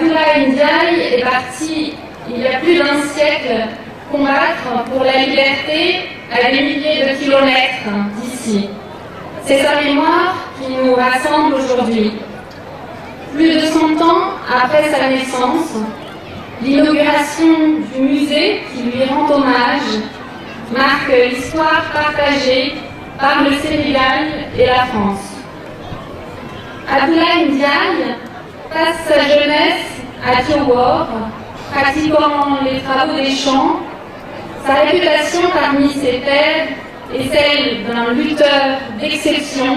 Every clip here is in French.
Abdoulaye Ndiaye est parti il y a plus d'un siècle combattre pour la liberté à des milliers de kilomètres d'ici. C'est sa mémoire qui nous rassemble aujourd'hui. Plus de 100 ans après sa naissance, l'inauguration du musée qui lui rend hommage marque l'histoire partagée par le Sénégal et la France. Abdoulaye Ndiaye passe sa jeunesse à Dioor, pratiquant les travaux des champs. Sa réputation parmi ses pairs est celle d'un lutteur d'exception,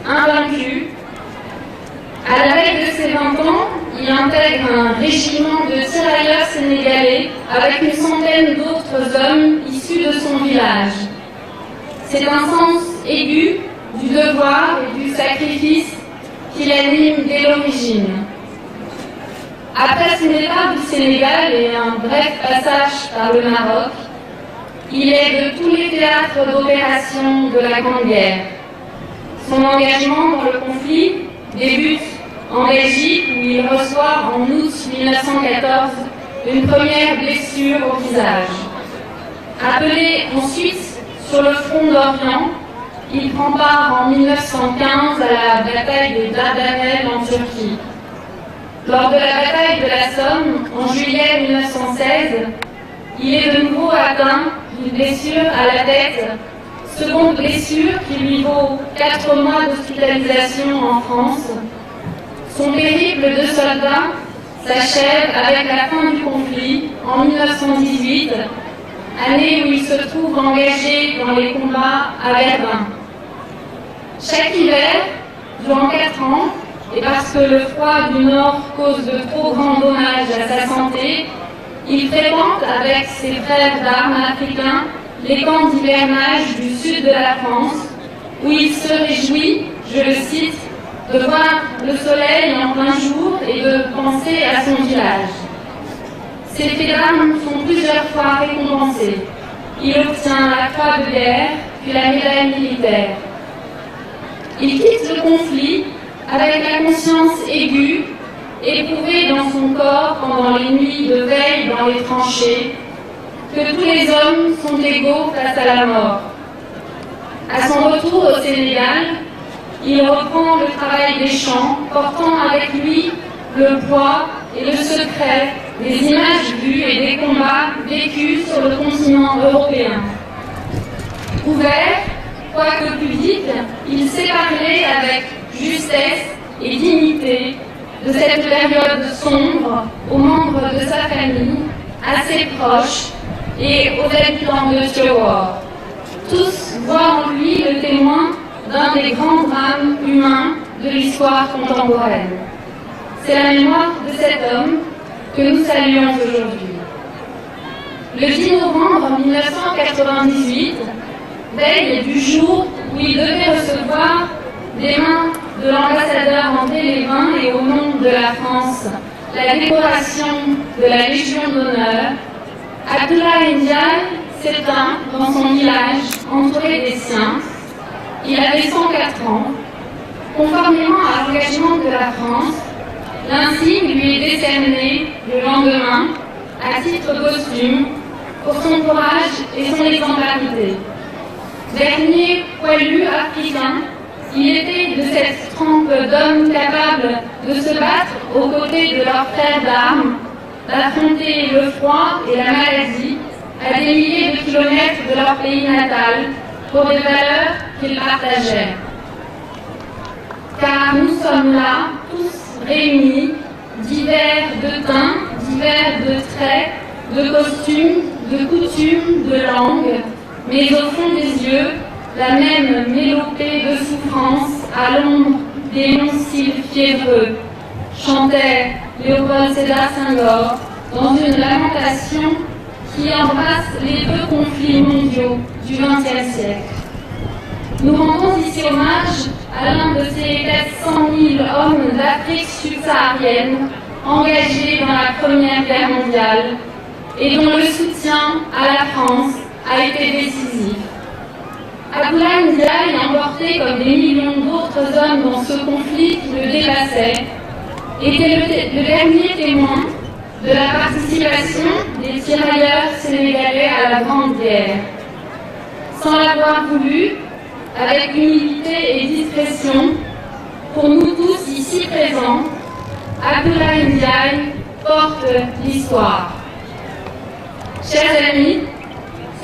invaincu. À la veille de ses 20 ans, il intègre un régiment de tirailleurs sénégalais avec une centaine d'autres hommes issus de son village. C'est un sens aigu du devoir et du sacrifice qui l'anime dès l'origine. Après son départ du Sénégal et un bref passage par le Maroc, il est de tous les théâtres d'opération de la Grande Guerre. Son engagement dans le conflit débute en Belgique où il reçoit en août 1914 une première blessure au visage. Appelé ensuite sur le front d'Orient, il prend part en 1915 à la bataille des Dardanelles en Turquie. Lors de la bataille de la Somme, en juillet 1916, il est de nouveau atteint d'une blessure à la tête, seconde blessure qui lui vaut 4 mois d'hospitalisation en France. Son périple de soldat s'achève avec la fin du conflit en 1918, année où il se trouve engagé dans les combats à Verdun. Chaque hiver, durant 4 ans, et parce que le froid du Nord cause de trop grands dommages à sa santé, il fréquente avec ses frères d'armes africains les camps d'hivernage du sud de la France, où il se réjouit, je le cite, de voir le soleil en plein jour et de penser à son village. Ses faits d'armes sont plusieurs fois récompensés. Il obtient la croix de guerre, puis la médaille militaire. Il quitte le conflit avec la conscience aiguë, éprouvée dans son corps pendant les nuits de veille dans les tranchées, que tous les hommes sont égaux face à la mort. À son retour au Sénégal, il reprend le travail des champs, portant avec lui le poids et le secret des images vues et des combats vécus sur le continent européen. Ouvert, quoique pudique, il sait parler avec justesse et dignité de cette période sombre aux membres de sa famille, à ses proches et aux habitants de Dioor. Tous voient en lui le témoin d'un des grands drames humains de l'histoire contemporaine. C'est la mémoire de cet homme que nous saluons aujourd'hui. Le 10 novembre 1998, veille du jour où il devait recevoir des mains de l'ambassadeur André Lévin et au nom de la France la décoration de la Légion d'honneur, Abdoulaye Ndiaye s'éteint dans son village entouré des siens. Il avait 104 ans. Conformément à l'engagement de la France, l'insigne lui est décerné le lendemain à titre posthume pour son courage et son exemplarité. Dernier poilu africain, il était de cette trempe d'hommes capables de se battre aux côtés de leurs frères d'armes, d'affronter le froid et la maladie à des milliers de kilomètres de leur pays natal pour des valeurs qu'ils partageaient. Car nous sommes là, tous réunis, divers de teint, divers de traits, de costumes, de coutumes, de langues, mais au fond des yeux, la même mélopée de souffrance à l'ombre des longs cils fiévreux, chantait Léopold Sédar Senghor dans une lamentation qui embrasse les 2 conflits mondiaux du XXe siècle. Nous rendons ici hommage à l'un de ces 400 000 hommes d'Afrique subsaharienne engagés dans la Première Guerre mondiale et dont le soutien à la France a été décisif. Abdoulaye Ndiaye, emporté comme des millions d'autres hommes dans ce conflit qui le dépassait, était le dernier témoin de la participation des tirailleurs sénégalais à la Grande Guerre. Sans l'avoir voulu, avec humilité et discrétion, pour nous tous ici présents, Abdoulaye Ndiaye porte l'histoire. Chers amis,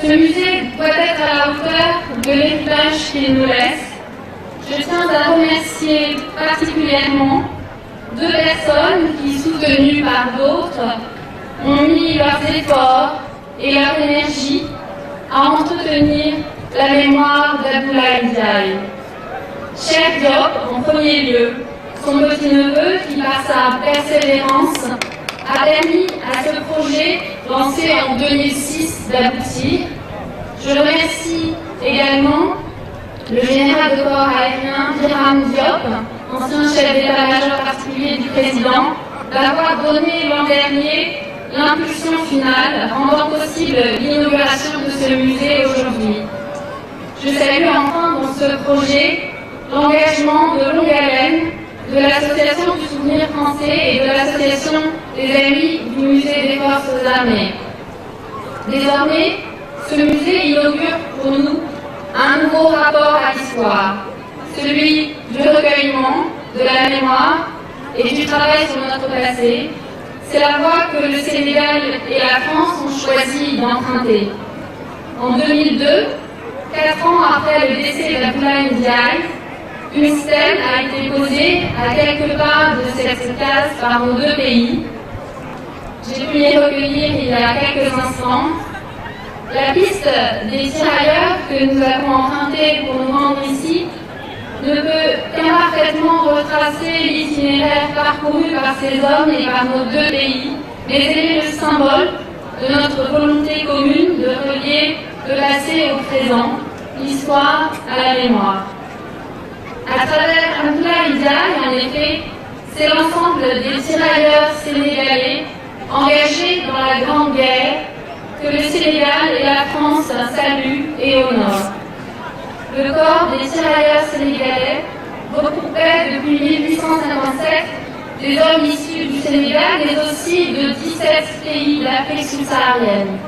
ce musée doit être à la hauteur de l'héritage qu'il nous laisse. Je tiens à remercier particulièrement 2 personnes qui, soutenues par d'autres, ont mis leurs efforts et leur énergie à entretenir la mémoire d'Abdoulaye Ndiaye. Cheikh Diop, en premier lieu, son petit-neveu qui, par sa persévérance, a permis à ce projet lancé en 2006 d'aboutir. Je remercie également le général de corps aérien Biram Diop, ancien chef d'état-major particulier du président, d'avoir donné l'an dernier l'impulsion finale rendant possible l'inauguration de ce musée aujourd'hui. Je salue enfin dans ce projet l'engagement de longue haleine de l'Association du souvenir français et de l'Association des amis du musée des forces armées. Désormais, ce musée inaugure pour nous un nouveau rapport à l'histoire, celui du recueillement, de la mémoire et du travail sur notre passé. C'est la voie que le Sénégal et la France ont choisi d'emprunter. En 2002, 4 ans après le décès d'Abdoulaye Ndiaye, une stèle a été posée à quelques pas de cette case par nos 2 pays. J'ai pu les recueillir il y a quelques instants. La piste des tirailleurs que nous avons empruntée pour nous rendre ici ne peut qu'imparfaitement retracer l'itinéraire parcouru par ces hommes et par nos 2 pays, mais elle est le symbole de notre volonté commune de relier le passé au présent, l'histoire à la mémoire. À travers Abdoulaye Ndiaye, en effet, c'est l'ensemble des tirailleurs sénégalais engagés dans la Grande Guerre que le Sénégal et la France saluent et honorent. Le corps des tirailleurs sénégalais regroupait depuis 1857 des hommes issus du Sénégal, mais aussi de 17 pays d'Afrique subsaharienne.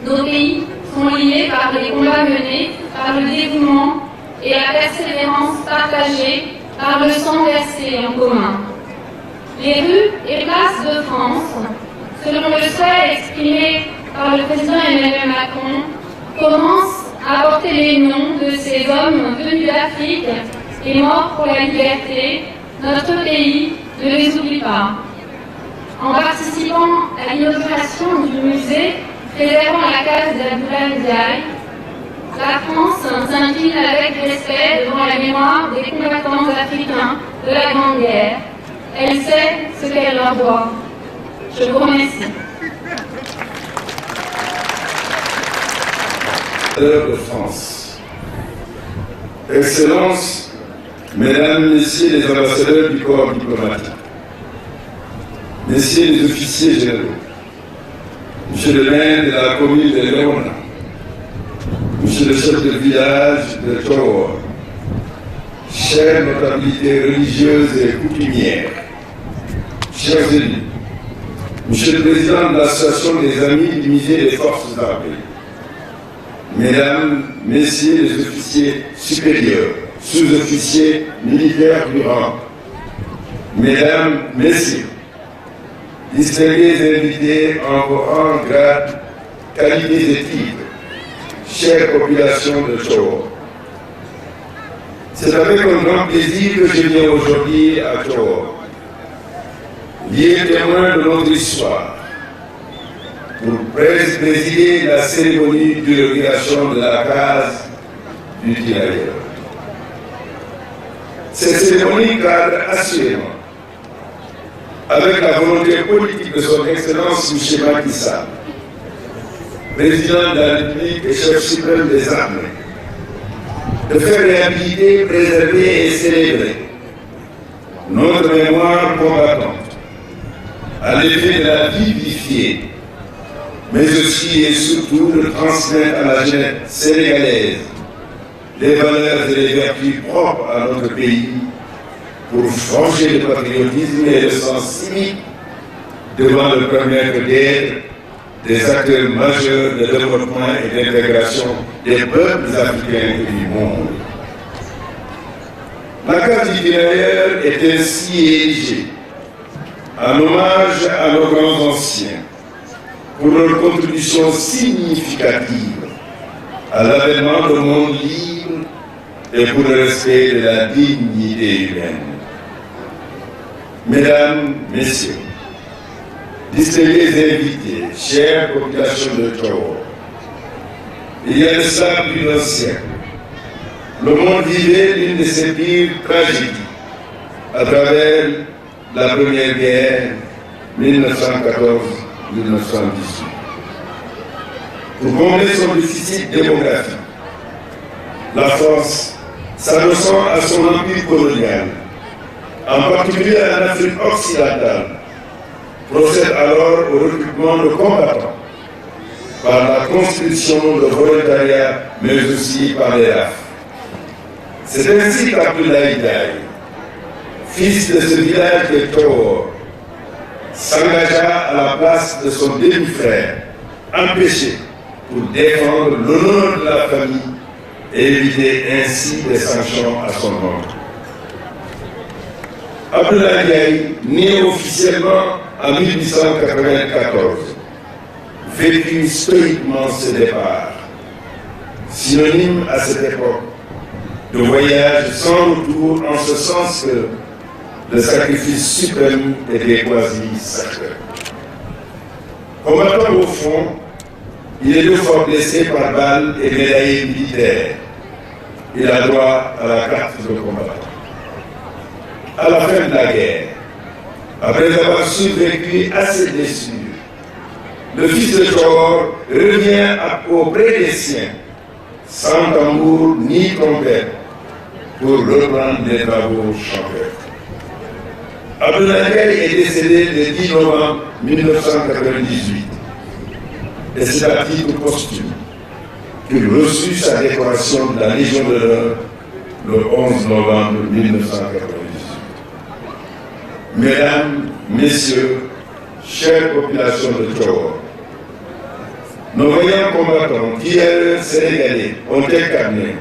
Nos pays sont liés par les combats menés, par le dévouement et la persévérance partagée, par le sang versé en commun. Les rues et places de France, selon le souhait exprimé par le président Emmanuel Macron, commencent à porter les noms de ces hommes venus d'Afrique et morts pour la liberté. Notre pays ne les oublie pas. En participant à l'inauguration du musée préservant la case d'Abdoulaye Ndiaye, la France s'incline avec respect devant la mémoire des combattants africains de la Grande Guerre. Elle sait ce qu'elle leur doit. Je vous remercie. De France. Excellences, Mesdames, Messieurs les ambassadeurs du corps diplomatique, Messieurs les officiers généraux, Monsieur le maire de la commune de Léona, Monsieur le chef de village de Tchor, chères notabilités religieuses et coutumières, chers élus, Monsieur le président de l'association des amis du musée des forces armées, Mesdames, Messieurs les officiers supérieurs, sous-officiers militaires du rang, Mesdames, Messieurs, distingués invités en vos rangs, grades, qualités et titres, chère population de Tchor. C'est avec un grand plaisir que je viens aujourd'hui à Tchor, lié témoin de notre histoire, pour présider la cérémonie d'inauguration de la case du tirailleur. Cette cérémonie cadre assurément avec la volonté politique de son Excellence M. Macky Sall, président de la République et chef suprême des armées, de faire réhabiliter, préserver et célébrer notre mémoire combattante, à l'effet de la vivifier, mais aussi et surtout de transmettre à la jeunesse sénégalaise les valeurs et les vertus propres à notre pays, pour forger le patriotisme et le sens civique devant le permettre d'être des acteurs majeurs de développement et d'intégration des peuples africains et du monde. La carte itinéraire est ainsi érigée en hommage à nos grands anciens pour leur contribution significative à l'avènement d'un monde libre et pour le respect de la dignité humaine. Mesdames, Messieurs, distingués invités, chères populations de Thioro, il y a de cela plus d'un siècle, le monde vivait l'une de ses pires tragédies à travers la Première Guerre 1914-1918. Pour combler son déficit démographique, la France, s'adossant à son empire colonial, en particulier en Afrique occidentale, procède alors au recrutement de combattants par la conscription de volontariat, mais aussi par les RAF. C'est ainsi qu'Abdoulaye Diaye, fils de ce village de Thioro, s'engagea à la place de son demi-frère, empêché pour défendre l'honneur de la famille et éviter ainsi des sanctions à son nom. Abdoulaye Diaye, né officiellement en 1894, vécut stoïquement ce départ, synonyme à cette époque de voyage sans retour, en ce sens que le sacrifice suprême était quasi sacré. Combattant au front, il est deux fois blessé par balle et médaillé militaire. Il a droit à la carte de combattant. À la fin de la guerre, après avoir survécu à ses blessures, le fils de Thioro revient auprès des siens, sans tambour ni trompette, pour reprendre les travaux champêtres. Abdoulaye Diaye est décédé le 10 novembre 1998, et c'est à titre posthume qu'il reçut sa décoration de la Légion d'honneur le 11 novembre 1998. Mesdames, Messieurs, chères populations de Thioro, nos voyants combattants, tirailleurs sénégalais, ont incarné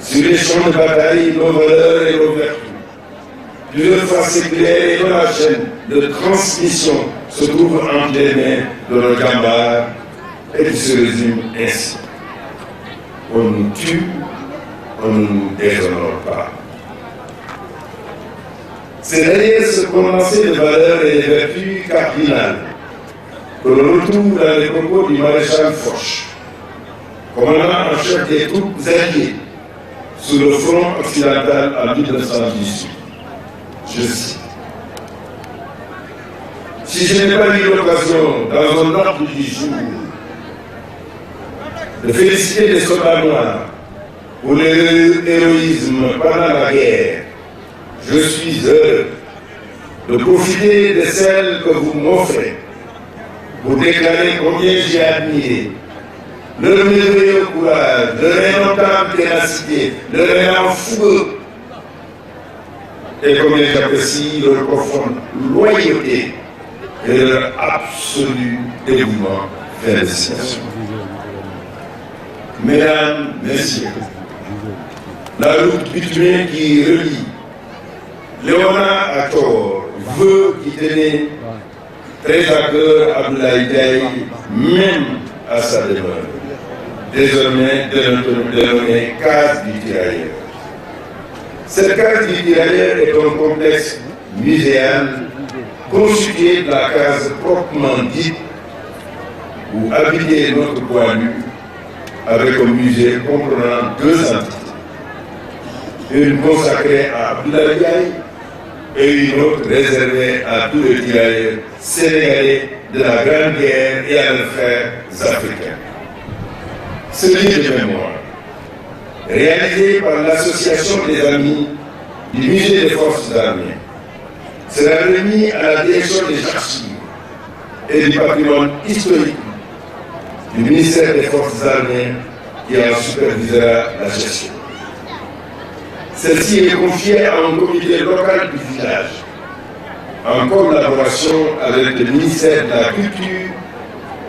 sur les champs de bataille nos valeurs et nos vertus. Plusieurs fois séculaires et dans la chaîne de transmission se trouve entre les mains de nos gambards et qui se résume ainsi. On nous tue, on ne nous déshonore pas. C'est derrière ce condensé de valeurs et de vertus cardinales que l'on retrouve dans les propos du maréchal Foch, commandant en chef des troupes alliées sur le front occidental en 1918. Je cite: si je n'ai pas eu l'occasion, dans un ordre du jour, de féliciter les soldats noirs pour leur héroïsme pendant la guerre, je suis heureux de profiter de celle que vous m'offrez pour déclarer combien j'ai admiré leur merveilleux courage, leur indomptable ténacité, leur élan fougueux, et combien j'apprécie leur profonde loyauté et leur absolu dévouement. Félicitations. Mesdames, Messieurs, la route bitumée qui relie Léona à Thioro veut qui tenait très à cœur Abdoulaye Diaye, même à sa demeure, désormais dénommée case du tirailleur. Cette case du tirailleur est un complexe muséal constitué de la case proprement dite où habitait notre poilu, avec un musée comprenant deux entités. Une consacrée à Abdoulaye Diaye et une autre réservée à tous les tirailleurs sénégalais de la Grande Guerre et à leurs frères africains. Ce livre de mémoire, réalisé par l'Association des Amis du Musée des Forces armées, sera remis à la direction des archives et du patrimoine historique du ministère des Forces armées qui en supervisera la gestion. Celle-ci est confiée à un comité local du village, en collaboration avec le ministère de la Culture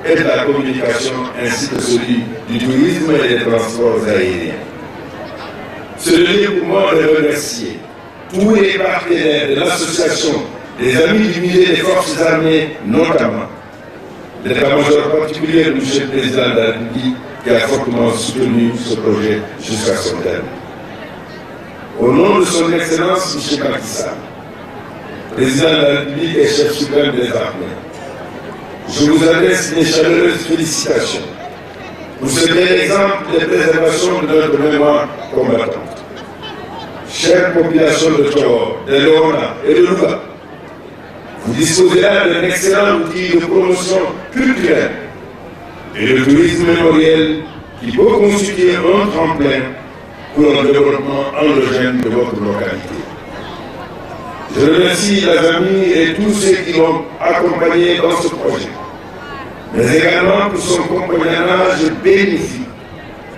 et de la Communication, ainsi que celui du Tourisme et des Transports aériens. C'est le lieu pour moi de remercier tous les partenaires de l'association des Amis du Musée des Forces Armées, notamment l'état-major particulier de M. le Président de la République, qui a fortement soutenu ce projet jusqu'à son terme. Au nom de son Excellence M. Macky Sall, Président de la République et chef suprême des armées, je vous adresse mes chaleureuses félicitations pour ce bel exemple de préservation de notre mémoire combattante. Chère population de Thioro, de Léona et de Louga, vous disposez là d'un excellent outil de promotion culturelle et de tourisme mémoriel qui peut constituer un tremplin pour le développement endogène de votre localité. Je remercie la famille et tous ceux qui l'ont accompagné dans ce projet, mais également pour son compagnonnage bénéfique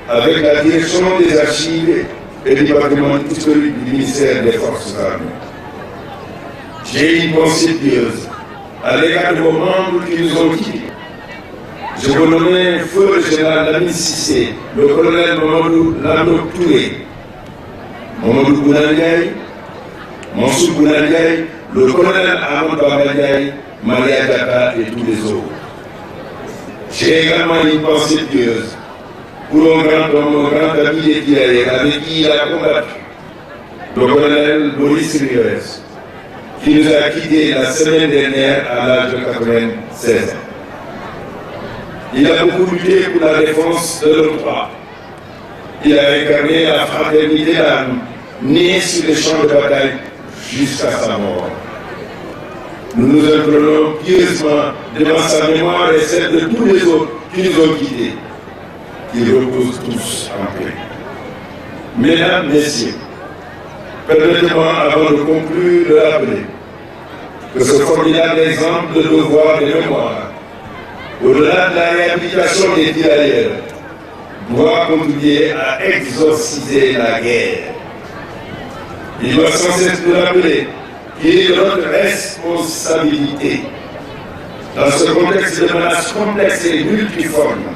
avec la direction des archives et du patrimoine historique du ministère des Forces armées. J'ai une pensée pieuse à l'égard de vos membres qui nous ont quittés. Je vous nomme Feu le général Lamine Cissé, le colonel Mamadou Lamine Touré, Mamadou Bounandiaï, Mansour Bounandiaï, le colonel Ahmed Babadiaï, Maria Data et tous les autres. J'ai également une pensée pieuse pour un grand ami des tirailleurs avec qui il a combattu, le colonel Boris Rivers, qui nous a quittés la semaine dernière à l'âge de 96 ans. Il a beaucoup lutté pour la défense de l'Europe. Il a incarné la fraternité d'âme, née sur les champs de bataille jusqu'à sa mort. Nous nous inclinons pieusement devant sa mémoire et celle de tous les autres qui nous ont quittés. Ils reposent tous en paix. Mesdames, Messieurs, permettez-moi, avant de conclure, de rappeler que ce formidable exemple de devoir de mémoire, au-delà de la réhabilitation des tirailleurs, doit contribuer à exorciser la guerre. Il doit sans cesse nous rappeler qu'il est de notre responsabilité, dans ce contexte de menaces complexes et multiformes,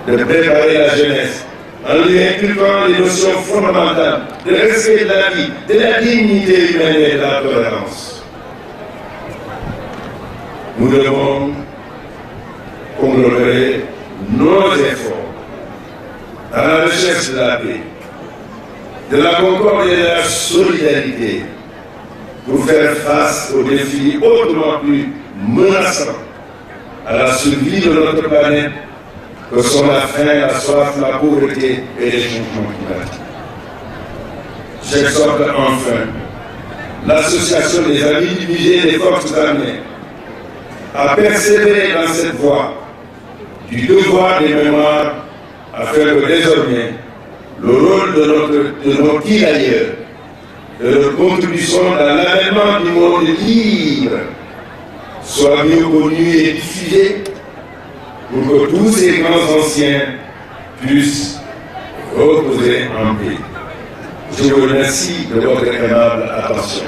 de préparer la jeunesse en lui inculquant les notions fondamentales de respect de la vie, de la dignité humaine et de la tolérance. Nous devons conglomérer nos efforts à la recherche de la paix, de la concorde et de la solidarité pour faire face aux défis hautement plus menaçants à la survie de notre planète que sont la faim, la soif, la pauvreté et les changements climatiques. J'exhorte enfin l'association des Amis du Musée des Forces armées à persévérer dans cette voie du devoir des mémoires afin que désormais le rôle de nos tirailleurs, de leur contribution dans l'avènement du monde libre soit mieux connu et diffusé pour que tous ces grands anciens puissent reposer en paix. Je vous remercie de votre aimable attention.